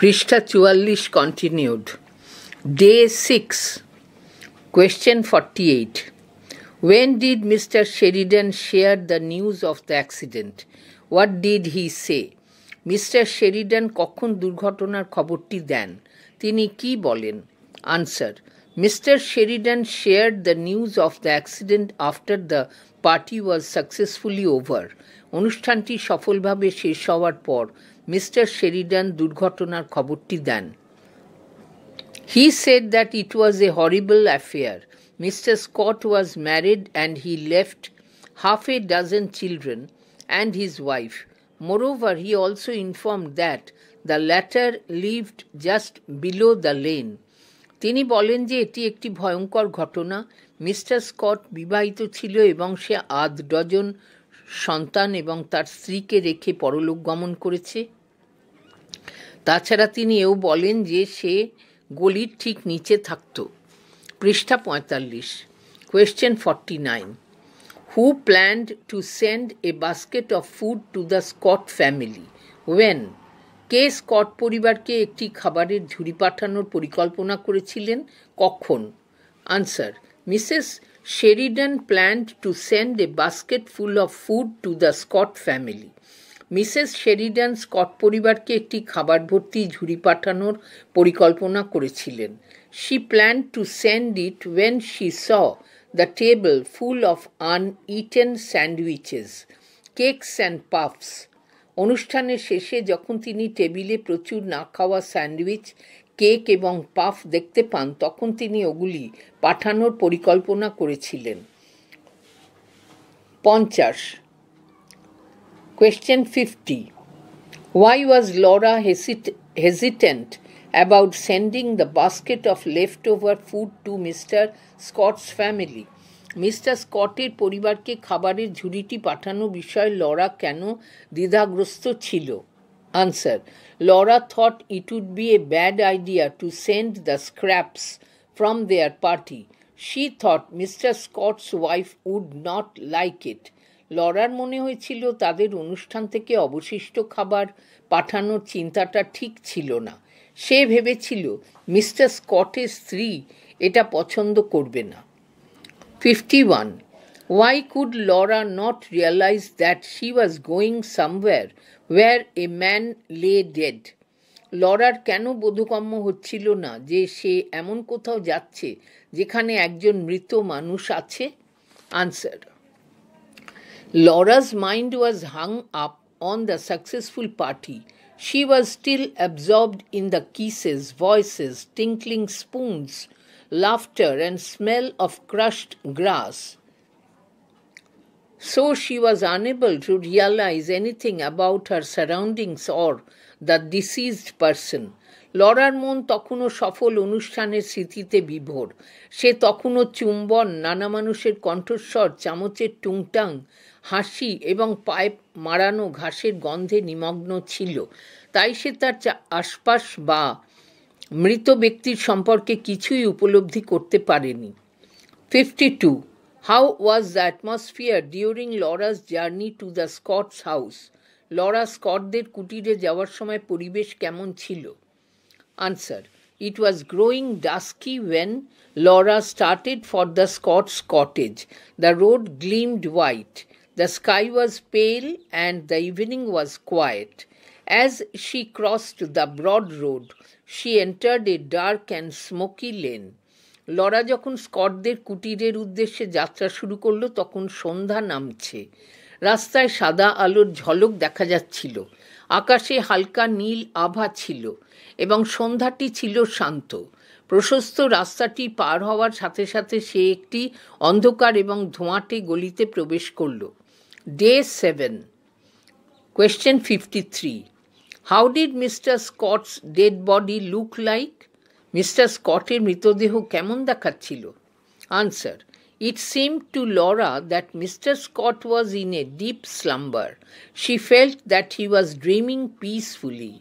পৃষ্ঠা 44 continued. Day 6. Question 48. When did Mr. Sheridan share the news of the accident? What did he say? Mr. Sheridan কখন দুর্ঘটনার খবরটি দেন? তিনি কি বলেন? Answer. Mr. Sheridan shared the news of the accident after the party was successfully over. অনুষ্ঠানটি সফলভাবে শেষ হওয়ার পর মিস্টার শেরিডান দুর্ঘটনার খবরটি দেন। He said that it was a horrible affair. Mr. Scott was married and he left half a dozen children and his wife. Moreover, he also informed that the latter lived just below the lane. তিনি বলেন যে এটি একটি ভয়ঙ্কর ঘটনা। Mister Scott বিবাহিত ছিল এবং সে 8 ডজন সন্তান এবং তার স্ত্রীকে রেখে পরলোক গমন করেছে। তাছাড়া তিনি এও বলেন যে সে গলির ঠিক নিচে থাকত। পৃষ্ঠা 45। Question 49. Who planned to send a basket of food to the Scott family? When? K Scott পরিবারকে একটি খাবারের ঝুড়ি পাঠানোর পরিকল্পনা করেছিলেন? কখন? Answer. Mrs Sheridan planned to send a basket full of food to the Scott family. Mrs Sheridan Scott পরিবারকে একটি খাবার ভর্তি ঝুড়ি পাঠানোর পরিকল্পনা করেছিলেন। She planned to send it when she saw the table full of uneaten sandwiches, cakes and puffs. অনুষ্ঠানের শেষে যখন তিনি টেবিলে প্রচুর না খাওয়া স্যান্ডউইচ, কেক এবং পাফ দেখতে পান, তখন তিনি ওগুলি পাঠানোর পরিকল্পনা করেছিলেন। 50. Question 50. Why was Laura hesitant about sending the basket of leftover food to Mr. Scott's family? Mr স্কটের পরিবারকে খাবারের ঝুড়িটি পাঠানো বিষয়ে লরা কেন দ্বিধাগ্রস্ত ছিল? Answer. Laura thought it would be a bad idea to send the scraps from their party. She thought Mr. Scott's wife would not like it. Lawler মনে হয়েছিল তাদের অনুষ্ঠান থেকে অবশিষ্ট খাবার পাঠানোর চিন্তাটা ঠিক ছিল না। সে ভেবেছিল মিস্টার স্কটের স্ত্রী এটা পছন্দ করবে না। 51. Why could Laura not realize that she was going somewhere where a man lay dead? Lawler কেন বোধগম্য হচ্ছিল না যে সে এমন কোথাও যাচ্ছে যেখানে একজন মৃত মানুষ আছে? Answer. Laura's mind was hung up on the successful party. She was still absorbed in the kisses, voices, tinkling spoons, laughter and smell of crushed grass. So she was unable to realize anything about her surroundings or the deceased person. Lawler মন তখনও সফল অনুষ্ঠানের স্মৃতিতে বিভোর। সে তখনও চুম্বন, নানা মানুষের কণ্ঠস্বর, চামচের টুংটাং, হাসি এবং পায়ে মারানো ঘাসের গন্ধে নিমগ্ন ছিল। তাই সে তার আশপাশ বা মৃত ব্যক্তির সম্পর্কে কিছুই উপলব্ধি করতে পারেনি। 52. How was the atmosphere during Laura's journey to the Scott's house? Laura স্কটদের কুটিরে যাওয়ার সময় পরিবেশ কেমন ছিল? Answer. It was growing dusky when Laura started for the Scott's cottage. The road gleamed white. The sky was pale and the evening was quiet. As she crossed the broad road, she entered a dark and smoky lane. Laura যখন স্কটদের কুটিরের উদ্দেশ্যে যাত্রা শুরু করল তখন সন্ধ্যা নামছে। রাস্তায় সাদা আলোর ঝলক দেখা যাচ্ছিল। আকাশে হালকা নীল আভা ছিল এবং সন্ধ্যাটি ছিল শান্ত। প্রশস্ত রাস্তাটি পার হওয়ার সাথে সাথে সে একটি অন্ধকার এবং ধোঁয়াটে গলিতে প্রবেশ করল। Day 7. Question 53. How did Mr. Scott's dead body look like? Mr স্কটের মৃতদেহ কেমন দেখাচ্ছিল? Answer. It seemed to Laura that Mr. Scott was in a deep slumber. She felt that he was dreaming peacefully.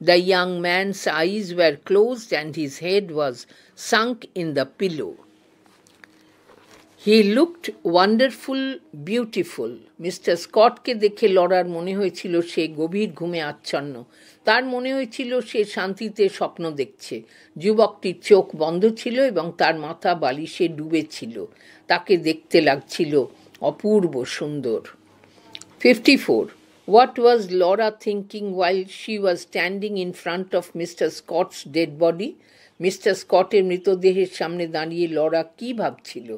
The young man's eyes were closed and his head was sunk in the pillow. He looked wonderful beautiful. Mr স্কটকে দেখে লরার মনে হয়েছিল সে গভীর ঘুমে আচ্ছন্ন। তার মনে হয়েছিল সে শান্তিতে স্বপ্ন দেখছে। যুবকটির চোখ বন্ধ ছিল এবং তার মাথা বালিশে ডুবেছিল। তাকে দেখতে লাগছিল অপূর্ব সুন্দর। 54. What was Laura thinking while she was standing in front of Mr. Scott's dead body? Mr স্কটের মৃতদেহের সামনে দাঁড়িয়ে লরা কি ভাবছিল?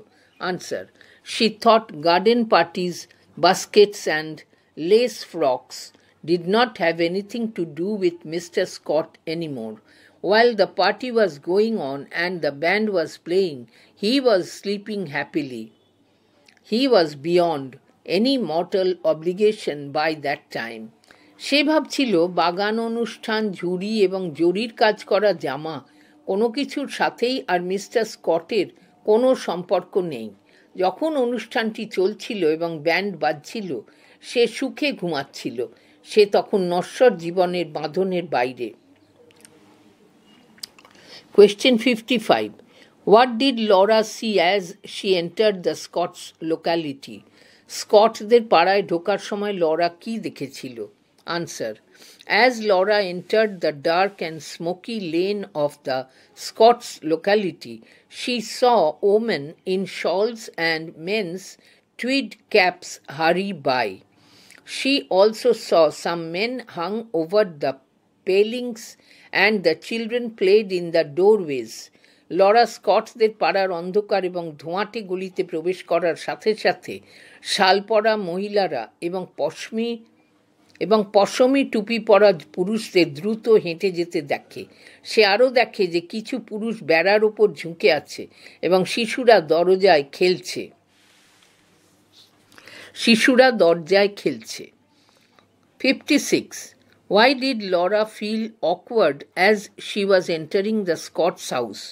Answer. She thought garden parties, baskets and lace frocks did not have anything to do with Mr. Scott anymore. While the party was going on and the band was playing, he was sleeping happily. He was beyond any mortal obligation by that time. সে ভাবছিল বাগান অনুষ্ঠান, ঝুড়ি এবং জরির কাজ করা জামা কোনো কিছুর সাথেই আর মিস্টার স্কটের কোনো সম্পর্ক নেই। যখন অনুষ্ঠানটি চলছিল এবং ব্যান্ড বাজছিল সে সুখে ঘুমাচ্ছিল। সে তখন নশ্বর জীবনের বাঁধনের বাইরে। Question 55. What did Laura see as she entered the Scots locality? স্কটদের পাড়ায় ঢোকার সময় লরা কি দেখেছিল? Answer. As Laura entered the dark and smoky lane of the Scots locality, she saw women in shawls and men's tweed caps hurry by. She also saw some men hung over the palings and the children played in the doorways. Laura স্কটসদের পাড়ার অন্ধকার এবং ধোঁয়াটে গলিতে প্রবেশ করার সাথে সাথে শালপরা মহিলারা এবং পশমি টুপি পরা পুরুষদের দ্রুত হেঁটে যেতে দেখে। সে আরও দেখে যে কিছু পুরুষ বেড়ার ওপর ঝুঁকে আছে এবং শিশুরা দরজায় খেলছে। 56. Why did Laura feel awkward as she was entering the Scots house?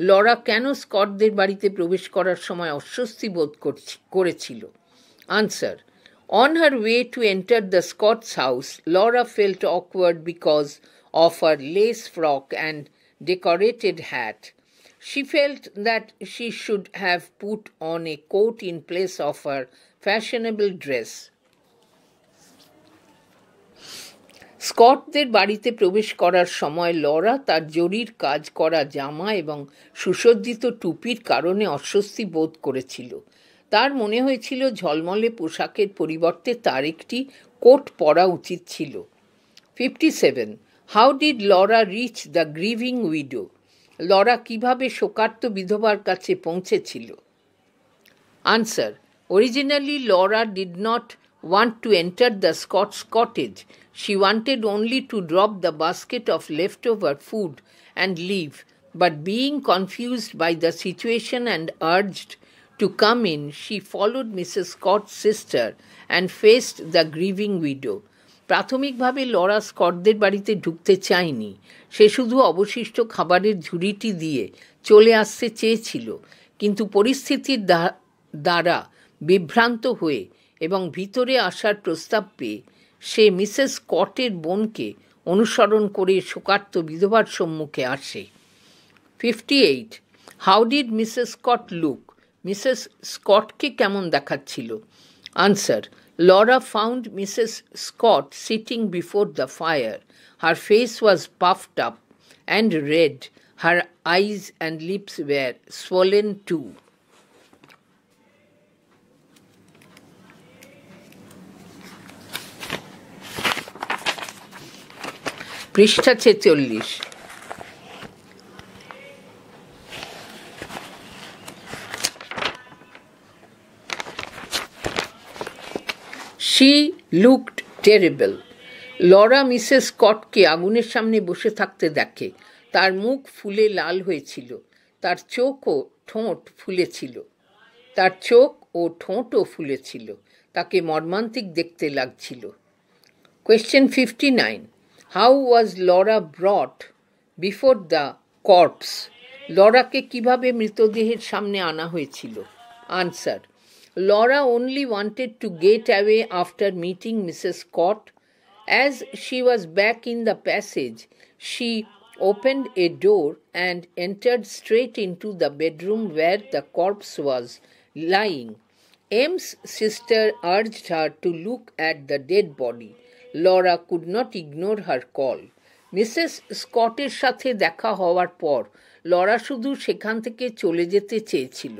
Laura কেন স্কটদের বাড়িতে প্রবেশ করার সময় অস্বস্তি বোধ করেছিল? Answer. On her way to enter the Scots house, Laura felt awkward because of her lace frock and decorated hat. She felt that she should have put on a coat in place of her fashionable dress. স্কটদের বাড়িতে প্রবেশ করার সময় Laura তার জরির কাজ করা জামা এবং সুসজ্জিত টুপির কারণে অস্বস্তি বোধ করেছিল। তার মনে হয়েছিল ঝলমলে পোশাকের পরিবর্তে তার একটি কোট পরা উচিত ছিল। 57. How did Laura reach the grieving widow? Laura কিভাবে শোকার্ত বিধবার কাছে পৌঁছেছিল? Answer. Originally, Laura did not want to enter the Scots cottage. She wanted only to drop the basket of leftover food and leave, but being confused by the situation and urged to come in, she followed Mrs. Scott's sister and faced the grieving widow. প্রাথমিকভাবে Laura স্কটদের বাড়িতে ঢুকতে চায়নি। সে শুধু অবশিষ্ট খাবারের ঝুড়িটি দিয়ে চলে আসতে চেয়েছিল, কিন্তু পরিস্থিতির দ্বারা বিভ্রান্ত হয়ে এবং ভিতরে আসার প্রস্তাব পেয়ে সে মিসেস স্কটের বোনকে অনুসরণ করে শোকার্ত বিধবার সম্মুখে আসে। 58. How did Mrs. Scott look? Mrs স্কটকে কেমন দেখাচ্ছিল? Answer. Laura found Mrs. Scott sitting before the fire. Her face was puffed up and red. Her eyes and lips were swollen too. পৃষ্ঠা 46. She looked terrible. Laura Mrs স্কটকে আগুনের সামনে বসে থাকতে দেখে। তার মুখ ফুলে লাল হয়েছিল। তার চোখ ও ঠোঁটও ফুলেছিল। তাকে মর্মান্তিক দেখতে লাগছিল। Question 59. How was Laura brought before the corpse? লরাকে কিভাবে মৃতদেহের সামনে আনা হয়েছিল? Answer. Laura only wanted to get away after meeting Mrs. Scott. As she was back in the passage, she opened a door and entered straight into the bedroom where the corpse was lying. M's sister urged her to look at the dead body. Laura could not ignore her call. Mrs স্কটের সাথে দেখা হওয়ার পর Laura শুধু সেখান থেকে চলে যেতে চেয়েছিল।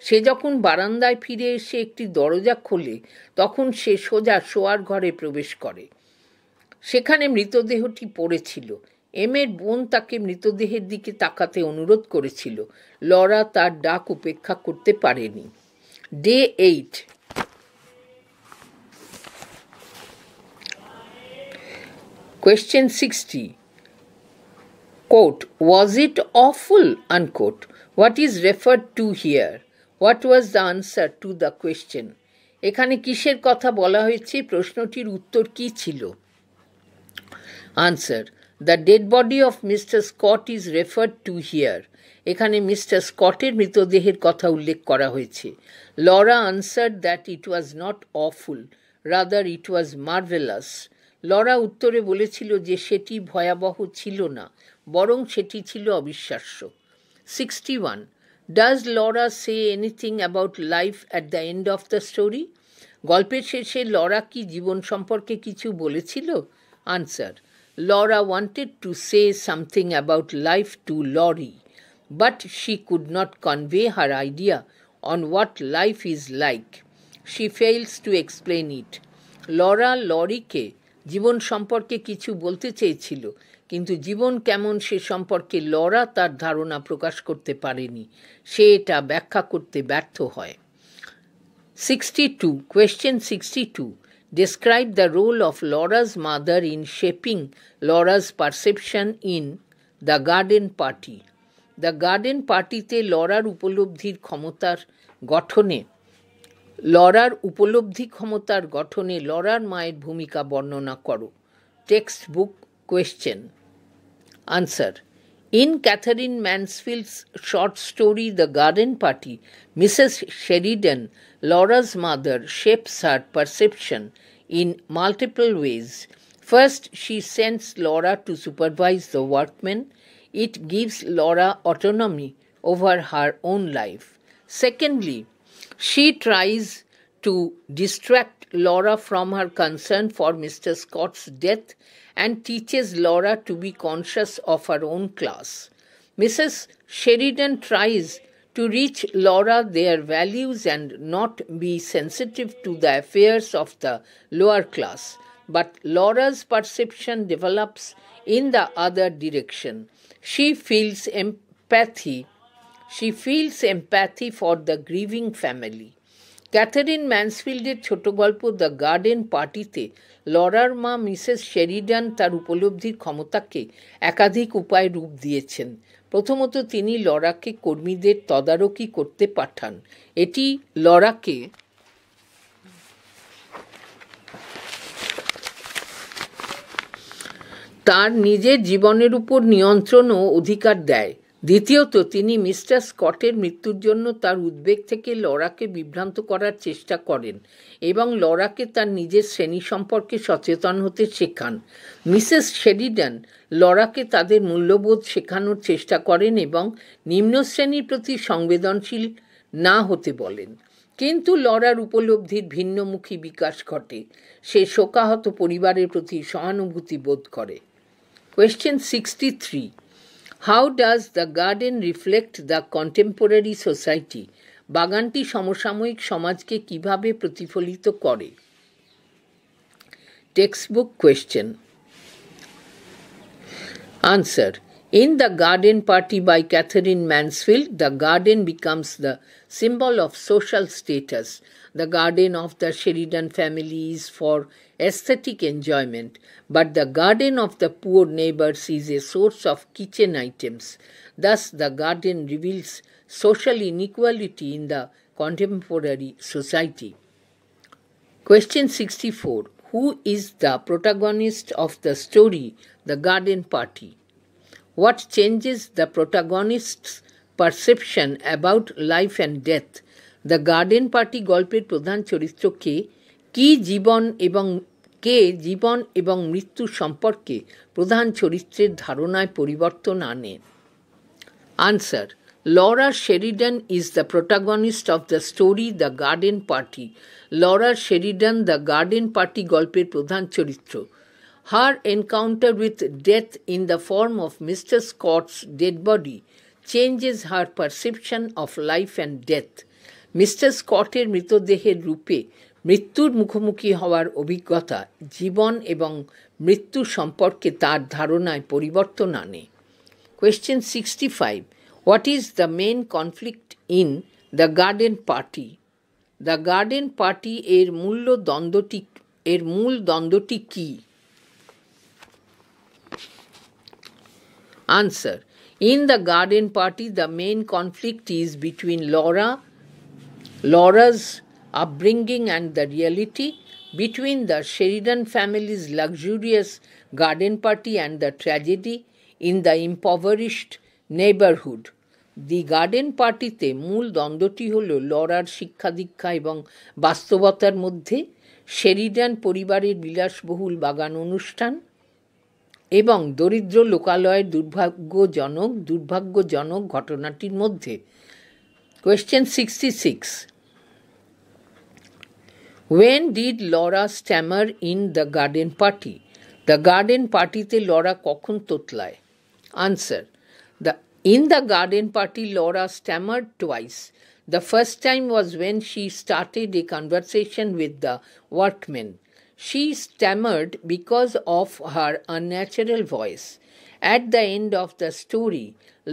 সে যখন বারান্দায় ফিরে এসে একটি দরজা খোলে তখন সে সোজা শোয়ার ঘরে প্রবেশ করে। সেখানে মৃতদেহটি পড়েছিল। এমের বোন তাকে মৃতদেহের দিকে তাকাতে অনুরোধ করেছিল। লরা তার ডাক উপেক্ষা করতে পারেনি। Day 8। Question 60. Quote, was it awful? Unquote. What is referred to here? What was the answer to the question? এখানে কিসের কথা বলা হয়েছে? প্রশ্নটির উত্তর কি ছিল? Answer. The dead body of Mr. Scott is referred to here. এখানে মিস্টার স্কটের মৃতদেহের কথা উল্লেখ করা হয়েছে। Laura answered that it was not awful, rather it was marvelous. Laura উত্তরে বলেছিল যে সেটি ভয়াবহ ছিল না, বরং সেটি ছিল অবিশ্বাস্য। 61. Does Laura say anything about life at the end of the story? গল্পের শেষে লরা কি জীবন সম্পর্কে কিছু বলেছিল? Answer. Laura wanted to say something about life to Laurie, but she could not convey her idea on what life is like. She fails to explain it. Laura লরিকে জীবন সম্পর্কে কিছু বলতে চেয়েছিল, কিন্তু জীবন কেমন সে সম্পর্কে লরা তার ধারণা প্রকাশ করতে পারেনি। সে এটা ব্যাখ্যা করতে ব্যর্থ হয়। 62. Question 62. Describe the role of Laura's mother in shaping Laura's perception in The Garden Party. The Garden Party-তে লরার উপলব্ধি ক্ষমতার গঠনে লরার মায়ের ভূমিকা বর্ণনা করো। Textbook question. Answer. In Catherine Mansfield's short story The Garden Party, Mrs. Sheridan, Laura's mother, shapes her perception in multiple ways. First, she sends Laura to supervise the workmen. It gives Laura autonomy over her own life. Secondly, she tries to distract Laura from her concern for Mr. Scott's death and teaches Laura to be conscious of her own class. Mrs. Sheridan tries to reach Laura their values and not be sensitive to the affairs of the lower class. But Laura's perception develops in the other direction. She feels empathy for the grieving family. Catherine ম্যানসফিল্ডের ছোট গল্প The Garden পার্টিতে লরার মা Mrs Sheridan তার উপলব্ধির ক্ষমতাকে একাধিক উপায়ে রূপ দিয়েছেন। প্রথমত, তিনি লরাকে কর্মীদের তদারকি করতে পাঠান। এটি লরাকে তার নিজের জীবনের উপর নিয়ন্ত্রণ ও অধিকার দেয়। দ্বিতীয়ত, তিনি মিস্টার স্কটের মৃত্যুর জন্য তার উদ্বেগ থেকে লরাকে বিভ্রান্ত করার চেষ্টা করেন এবং লরাকে তার নিজের শ্রেণী সম্পর্কে সচেতন হতে শেখান। মিসেস শেরিডান লরাকে তাদের মূল্যবোধ শেখানোর চেষ্টা করেন এবং নিম্ন শ্রেণীর প্রতি সংবেদনশীল না হতে বলেন। কিন্তু লরার উপলব্ধির ভিন্নমুখী বিকাশ ঘটে। সে শোকাহত পরিবারের প্রতি সহানুভূতি বোধ করে। Question 63. How does the garden reflect the contemporary society? বাগানটি সমসাময়িক সমাজকে কিভাবে প্রতিফলিত করে? Textbook question. Answer. In The Garden Party by Catherine Mansfield, the garden becomes the symbol of social status. The garden of the Sheridan family is for aesthetic enjoyment, but the garden of the poor neighbors is a source of kitchen items. Thus, the garden reveals social inequality in the contemporary society. Question 64. Who is the protagonist of the story, The Garden Party? What changes the protagonist's perception about life and death? The Garden Party গল্পের প্রধান চরিত্র কে জীবন এবং মৃত্যু সম্পর্কে প্রধান চরিত্রের ধারণায় পরিবর্তন আনে? Answer. Laura Sheridan is the protagonist of the story The Garden Party. Laura Sheridan, The Garden Party গল্পের প্রধান চরিত্র. Her encounter with death in the form of Mr. Scott's dead body changes her perception of life and death. Mr. Scott'ের মৃতদেহের রূপে মৃত্যুর মুখোমুখি হওয়ার অভিজ্ঞতা জীবন এবং মৃত্যু সম্পর্কে তার ধারণায় পরিবর্তন আনে. Question 65. What is the main conflict in The Garden Party? The Garden Party এর মূল দ্বন্দ্বটি কি? Answer. In The Garden Party, the main conflict is between Laura's upbringing and the reality, between the Sheridan family's luxurious garden party and the tragedy in the impoverished neighborhood. The garden পার্টিতে মূল দ্বন্দ্বটি হল Lawler শিক্ষা দীক্ষা এবং বাস্তবতার মধ্যে, Sheridan পরিবারের বিলাসবহুল বাগান অনুষ্ঠান এবং দরিদ্র লোকালয়ের দুর্ভাগ্যজনক ঘটনাটির মধ্যে. Question 66. When did Laura stammer in The Garden Party? The Garden Party-তে লরা কখন তোতলায়? Answer. In The Garden Party, Laura stammered twice. The first time was when she started a conversation with the workmen. She stammered because of her unnatural voice. At the end of the story,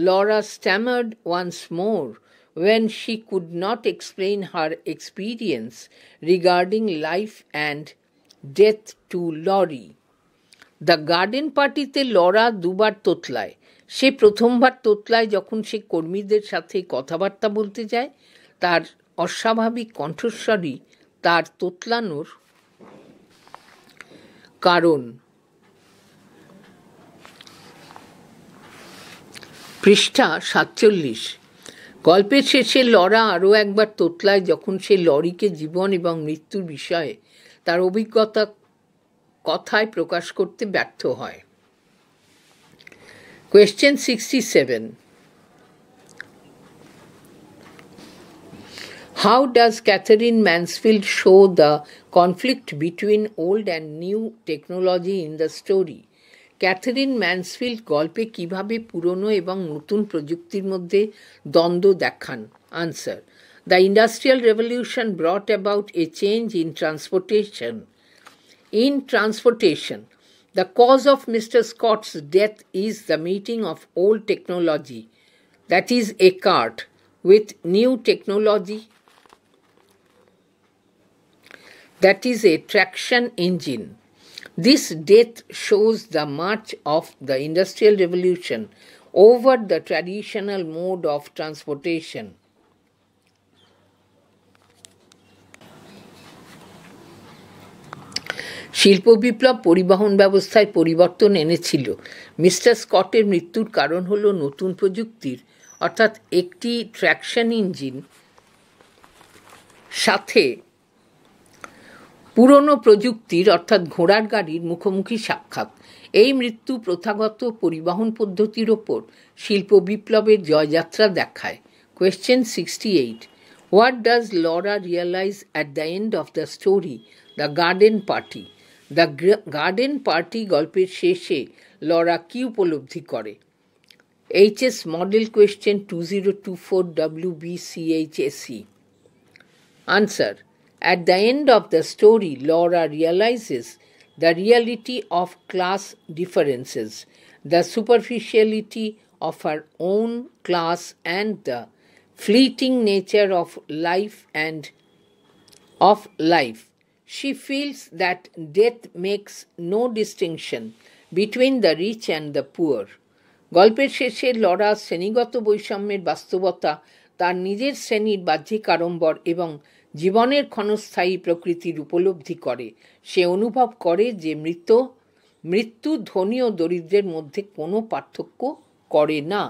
Laura stammered once more when she could not explain her experience regarding life and death to Laurie. The Garden Party-তে Laura দুবার তোতলায়. সে প্রথমবার তোতলায় যখন সে কর্মীদের সাথে কথাবার্তা বলতে যায়. তার অস্বাভাবিক কণ্ঠস্বরই তার তোতলানোর কারণ. পৃষ্ঠা 47. গল্পের শেষে লরা আরও একবার তোতলায় যখন সে লরিকে জীবন এবং মৃত্যুর বিষয়ে তার অভিজ্ঞতা কথায় প্রকাশ করতে ব্যর্থ হয়. Question 67. How does Catherine Mansfield show the conflict between old and new technology in the story? Katherine Mansfield গল্পে কিভাবে পুরনো এবং নতুন প্রযুক্তির মধ্যে দ্বন্দ্ব দেখান? Answer. The Industrial Revolution brought about a change in transportation. In transportation, the cause of Mr. Scott's death is the meeting of old technology, that is a cart, with new technology, that is a traction engine. This death shows the march of the Industrial Revolution over the traditional mode of transportation. শিল্প বিপ্লব পরিবহন ব্যবস্থায় পরিবর্তন এনেছিল. Mister স্কটের মৃত্যুর কারণ হল নতুন প্রযুক্তির অর্থাৎ একটি ট্র্যাকশন ইঞ্জিন সাথে পুরনো প্রযুক্তির অর্থাৎ ঘোড়ার গাড়ির মুখোমুখি সাক্ষাৎ. এই মৃত্যু প্রথাগত পরিবহন পদ্ধতির ওপর শিল্প বিপ্লবের জয়যাত্রা দেখায়. Question 68. What does Laura realize at the end of the story, The Garden Party? The Garden Party গল্পের শেষে লরা কি উপলব্ধি করে? HS Model Question 2024 WBCHSE. Answer. At the end of the story, Laura realizes the reality of class differences, the superficiality of her own class, and the fleeting nature of life and of life. She feels that death makes no distinction between the rich and the poor. গল্পের শেষে Laura শ্রেণীগত বৈষম্যের বাস্তবতা, তার নিজের শ্রেণীর বাহ্যিক আড়ম্বর এবং জীবনের ক্ষণস্থায়ী প্রকৃতির উপলব্ধি করে. সে অনুভব করে যে মৃত্যু ধনী ও দরিদ্রের মধ্যে কোনো পার্থক্য করে না.